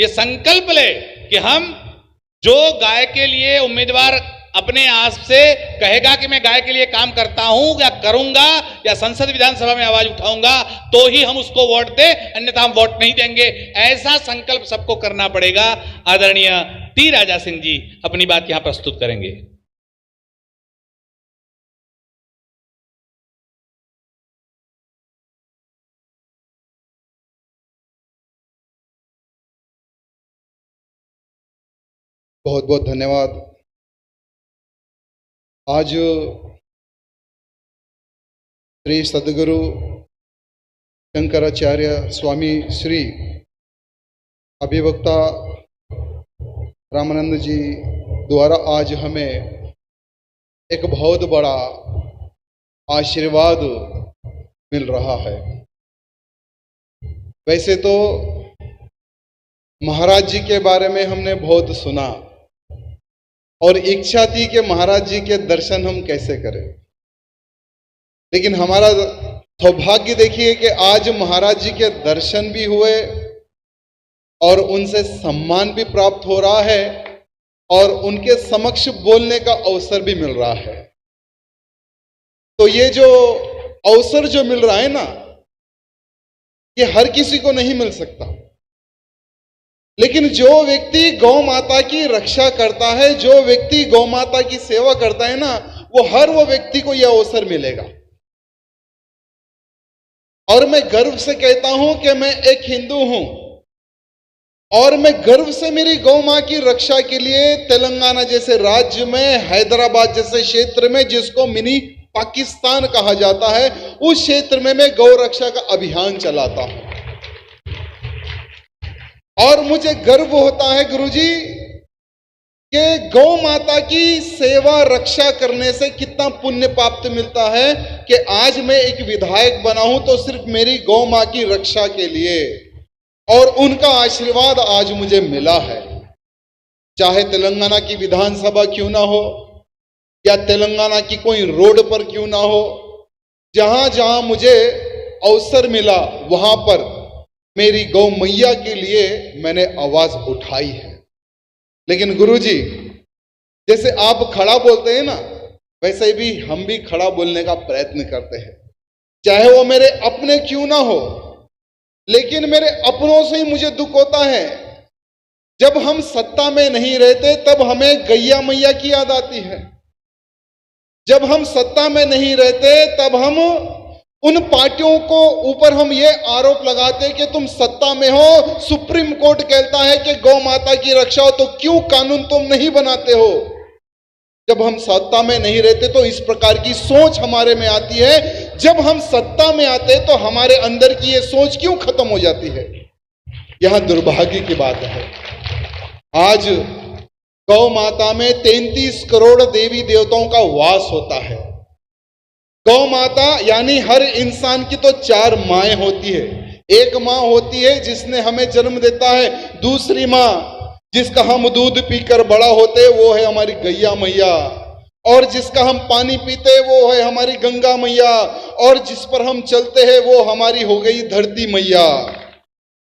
ये संकल्प ले कि हम जो गाय के लिए उम्मीदवार अपने आप से कहेगा कि मैं गाय के लिए काम करता हूं या करूंगा या संसद विधानसभा में आवाज उठाऊंगा तो ही हम उसको वोट दे, अन्यथा हम वोट नहीं देंगे। ऐसा संकल्प सबको करना पड़ेगा। आदरणीय टी राजा सिंह जी अपनी बात यहां प्रस्तुत करेंगे। बहुत बहुत धन्यवाद। आज श्री सद्गुरु शंकराचार्य स्वामी श्री अभिवक्ता रामानंद जी द्वारा आज हमें एक बहुत बड़ा आशीर्वाद मिल रहा है। वैसे तो महाराज जी के बारे में हमने बहुत सुना और इच्छा थी कि महाराज जी के दर्शन हम कैसे करें, लेकिन हमारा सौभाग्य देखिए कि आज महाराज जी के दर्शन भी हुए और उनसे सम्मान भी प्राप्त हो रहा है और उनके समक्ष बोलने का अवसर भी मिल रहा है। तो ये जो अवसर जो मिल रहा है ना, ये हर किसी को नहीं मिल सकता, लेकिन जो व्यक्ति गौ माता की रक्षा करता है, जो व्यक्ति गौ माता की सेवा करता है ना, वो व्यक्ति को यह अवसर मिलेगा। और मैं गर्व से कहता हूं कि मैं एक हिंदू हूं और मैं गर्व से मेरी गौ मां की रक्षा के लिए तेलंगाना जैसे राज्य में, हैदराबाद जैसे क्षेत्र में, जिसको मिनी पाकिस्तान कहा जाता है, उस क्षेत्र में मैं गौ रक्षा का अभियान चलाता हूं। और मुझे गर्व होता है गुरुजी कि गौ माता की सेवा रक्षा करने से कितना पुण्य प्राप्त मिलता है कि आज मैं एक विधायक बना हूं तो सिर्फ मेरी गौ मां की रक्षा के लिए, और उनका आशीर्वाद आज मुझे मिला है। चाहे तेलंगाना की विधानसभा क्यों ना हो या तेलंगाना की कोई रोड पर क्यों ना हो, जहां जहां मुझे अवसर मिला वहां पर मेरी गौ मैया के लिए मैंने आवाज उठाई है। लेकिन गुरुजी, जैसे आप खड़ा बोलते हैं ना, वैसे भी हम भी खड़ा बोलने का प्रयत्न करते हैं, चाहे वो मेरे अपने क्यों ना हो, लेकिन मेरे अपनों से ही मुझे दुख होता है। जब हम सत्ता में नहीं रहते तब हमें गैया मैया की याद आती है, जब हम सत्ता में नहीं रहते तब हम उन पार्टियों को ऊपर हम ये आरोप लगाते कि तुम सत्ता में हो, सुप्रीम कोर्ट कहता है कि गौ माता की रक्षा हो, तो क्यों कानून तुम नहीं बनाते हो। जब हम सत्ता में नहीं रहते तो इस प्रकार की सोच हमारे में आती है, जब हम सत्ता में आते तो हमारे अंदर की ये सोच क्यों खत्म हो जाती है। यहां दुर्भाग्य की बात है। आज गौ माता में 33 करोड़ देवी देवताओं का वास होता है। गौ माता यानी हर इंसान की तो 4 माएं होती है। एक मां होती है जिसने हमें जन्म देता है, दूसरी मां जिसका हम दूध पीकर बड़ा होते वो है हमारी गैया मैया, और जिसका हम पानी पीते वो है हमारी गंगा मैया, और जिस पर हम चलते हैं वो हमारी हो गई धरती मैया।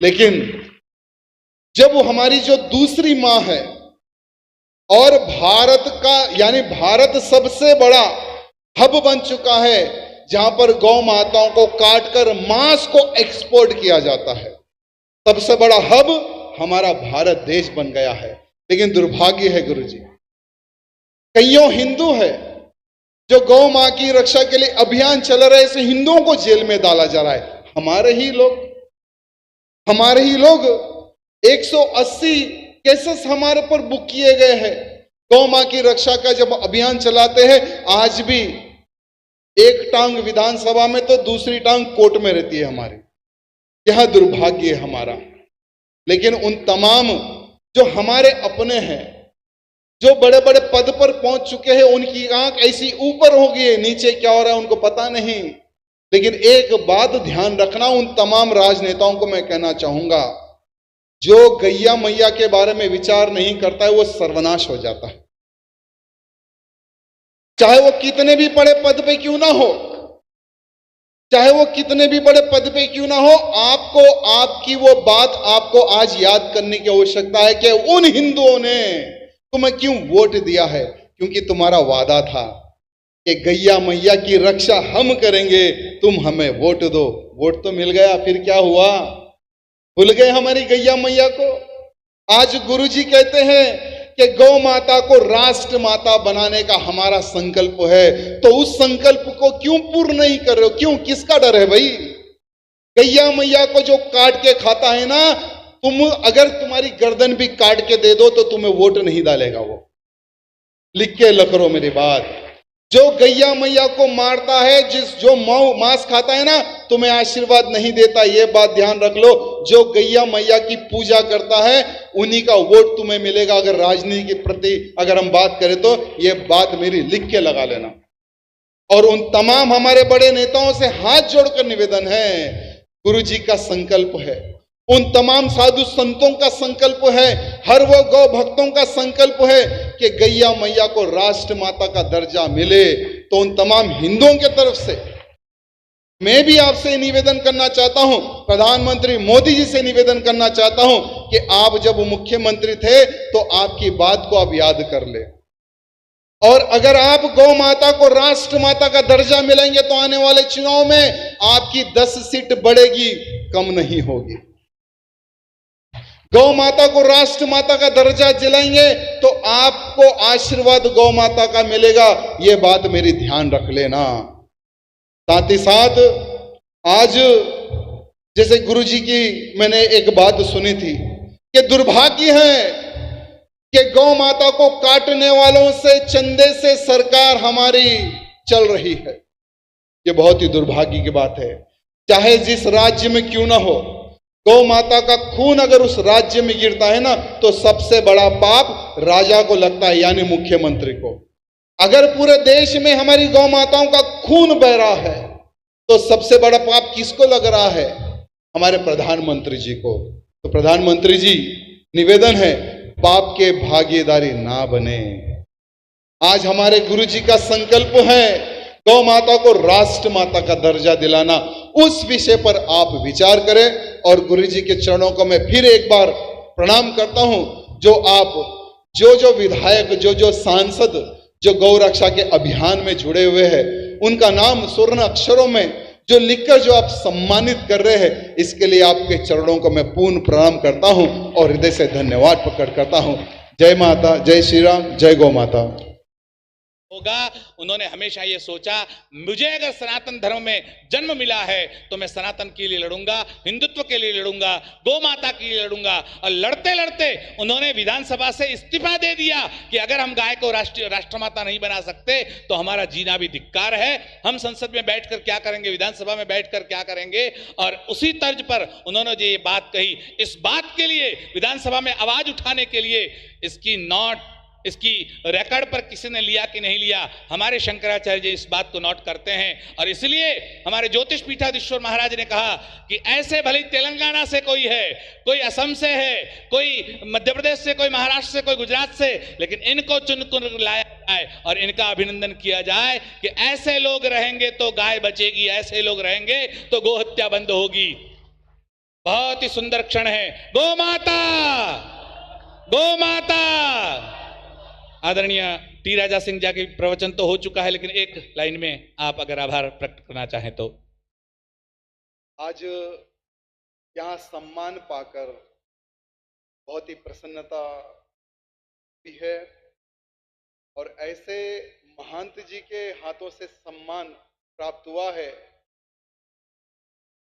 लेकिन जब वो हमारी जो दूसरी मां है, और भारत का यानी भारत सबसे बड़ा हब बन चुका है जहां पर गौ माताओं को काटकर मांस को एक्सपोर्ट किया जाता है, सबसे बड़ा हब हमारा भारत देश बन गया है। लेकिन दुर्भाग्य है गुरुजी, कईयों हिंदू है जो गौ मां की रक्षा के लिए अभियान चल रहे, ऐसे हिंदुओं को जेल में डाला जा रहा है। हमारे ही लोग 180 केसेस हमारे पर बुक किए गए हैं। गौ मां की रक्षा का जब अभियान चलाते हैं, आज भी एक टांग विधानसभा में तो दूसरी टांग कोर्ट में रहती है हमारी। यह दुर्भाग्य है हमारा। लेकिन उन तमाम जो हमारे अपने हैं, जो बड़े बड़े पद पर पहुंच चुके हैं, उनकी आंख ऐसी ऊपर हो गई है, नीचे क्या हो रहा है उनको पता नहीं। लेकिन एक बात ध्यान रखना, उन तमाम राजनेताओं को मैं कहना चाहूंगा, जो गैया मैया के बारे में विचार नहीं करता है वो सर्वनाश हो जाता है, चाहे वो कितने भी बड़े पद पे क्यों ना हो। चाहे वो कितने भी बड़े पद पे क्यों ना हो, आपको आपकी वो बात आपको आज याद करने की आवश्यकता है कि उन हिंदुओं ने तुम्हें क्यों वोट दिया है। क्योंकि तुम्हारा वादा था कि गैया मैया की रक्षा हम करेंगे, तुम हमें वोट दो। वोट तो मिल गया, फिर क्या हुआ? भूल गए हमारी गैया मैया को। आज गुरुजी कहते हैं कि गौ माता को राष्ट्र माता बनाने का हमारा संकल्प है, तो उस संकल्प को क्यों पूर्ण नहीं कर रहे हो? क्यों? किसका डर है भाई? गैया मैया को जो काट के खाता है ना, तुम अगर तुम्हारी गर्दन भी काट के दे दो तो तुम्हें वोट नहीं डालेगा वो। लिख के लकड़ो मेरी बात। जो गैया मैया को मारता है, जो मांस खाता है ना, तुम्हें आशीर्वाद नहीं देता, ये बात ध्यान रख लो। जो गैया मैया की पूजा करता है उन्हीं का वोट तुम्हें मिलेगा। अगर राजनीति के प्रति अगर हम बात करें तो ये बात मेरी लिख के लगा लेना। और उन तमाम हमारे बड़े नेताओं से हाथ जोड़कर निवेदन है, गुरुजी का संकल्प है, उन तमाम साधु संतों का संकल्प है, हर वो गौ भक्तों का संकल्प है कि गैया मैया को राष्ट्र माता का दर्जा मिले। तो उन तमाम हिंदुओं के तरफ से मैं भी आपसे निवेदन करना चाहता हूं, प्रधानमंत्री मोदी जी से निवेदन करना चाहता हूं कि आप जब मुख्यमंत्री थे तो आपकी बात को आप याद कर ले। और अगर आप गौ माता को राष्ट्र माता का दर्जा मिलेंगे तो आने वाले चुनाव में आपकी 10 सीट बढ़ेगी, कम नहीं होगी। गौ माता को राष्ट्र माता का दर्जा दिलाएंगे तो आपको आशीर्वाद गौ माता का मिलेगा। यह बात मेरी ध्यान रख लेना। साथ ही साथ आज जैसे गुरुजी की मैंने एक बात सुनी थी कि दुर्भाग्य है कि गौ माता को काटने वालों से चंदे से सरकार हमारी चल रही है। ये बहुत ही दुर्भाग्य की बात है। चाहे जिस राज्य में क्यों ना हो, गौ माता का खून अगर उस राज्य में गिरता है ना तो सबसे बड़ा पाप राजा को लगता है, यानी मुख्यमंत्री को। अगर पूरे देश में हमारी गौ माताओं का खून बह रहा है तो सबसे बड़ा पाप किसको लग रहा है? हमारे प्रधानमंत्री जी को। तो प्रधानमंत्री जी, निवेदन है, पाप के भागीदारी ना बने। आज हमारे गुरुजी का संकल्प है गौ माता को राष्ट्र माता का दर्जा दिलाना। उस विषय पर आप विचार करें। और गुरुजी के चरणों को मैं फिर एक बार प्रणाम करता हूं। जो आप जो विधायक, जो सांसद, जो गौ रक्षा के अभियान में जुड़े हुए हैं, उनका नाम स्वर्ण अक्षरों में जो लिखकर जो आप सम्मानित कर रहे हैं, इसके लिए आपके चरणों को मैं पूर्ण प्रणाम करता हूं और हृदय से धन्यवाद प्रकट करता हूं। जय माता, जय श्री राम, जय गौ माता। होगा। उन्होंने हमेशा ये सोचा, मुझे अगर सनातन धर्म में जन्म मिला है तो मैं सनातन के लिए लड़ूंगा, हिंदुत्व के लिए लड़ूंगा, गौ माता के लिए लड़ूंगा। और लड़ते लड़ते उन्होंने विधानसभा से इस्तीफा दे दिया कि अगर हम गाय को राष्ट्रमाता नहीं बना सकते तो हमारा जीना भी धिक्कार है। हम संसद में बैठकर क्या करेंगे, विधानसभा में बैठकर क्या करेंगे। और उसी तर्ज पर उन्होंने जो ये बात कही, इस बात के लिए विधानसभा में आवाज उठाने के लिए इसकी रिकॉर्ड पर किसी ने लिया कि नहीं लिया, हमारे शंकराचार्य जी इस बात को नोट करते हैं। और इसलिए हमारे ज्योतिष पीठाधीश्वर महाराज ने कहा कि ऐसे भले तेलंगाना से कोई है, कोई असम से है, कोई मध्य प्रदेश से, कोई महाराष्ट्र से, कोई गुजरात से, लेकिन इनको चुनकर लाया जाए और इनका अभिनंदन किया जाए कि ऐसे लोग रहेंगे तो गाय बचेगी, ऐसे लोग रहेंगे तो गौ हत्या बंद होगी। बहुत ही सुंदर क्षण है। गौ माता, गौ माता। आदरणीय टी राजा सिंह जी के प्रवचन तो हो चुका है, लेकिन एक लाइन में आप अगर आभार प्रकट करना चाहें तो। आज यहाँ सम्मान पाकर बहुत ही प्रसन्नता भी है और ऐसे महंत जी के हाथों से सम्मान प्राप्त हुआ है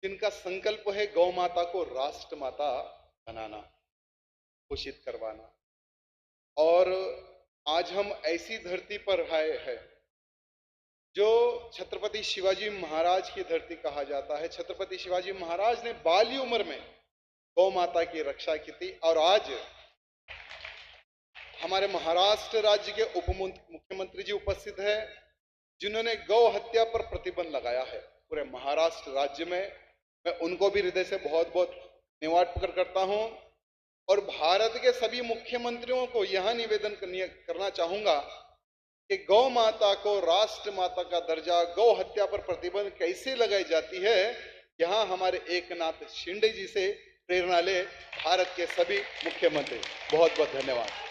जिनका संकल्प है गौ माता को राष्ट्र माता बनाना, घोषित करवाना। और आज हम ऐसी धरती पर आए हैं जो छत्रपति शिवाजी महाराज की धरती कहा जाता है। छत्रपति शिवाजी महाराज ने बाली उम्र में गौ माता की रक्षा की थी। और आज हमारे महाराष्ट्र राज्य के उप मुख्यमंत्री जी उपस्थित हैं जिन्होंने गौ हत्या पर प्रतिबंध लगाया है पूरे महाराष्ट्र राज्य में। मैं उनको भी हृदय से बहुत बहुत धन्यवाद प्रकट करता हूं। और भारत के सभी मुख्यमंत्रियों को यह निवेदन करना चाहूंगा कि गौ माता को राष्ट्र माता का दर्जा, गौ हत्या पर प्रतिबंध कैसे लगाई जाती है, यहाँ हमारे एकनाथ शिंदे जी से प्रेरणा ले भारत के सभी मुख्यमंत्री। बहुत बहुत धन्यवाद।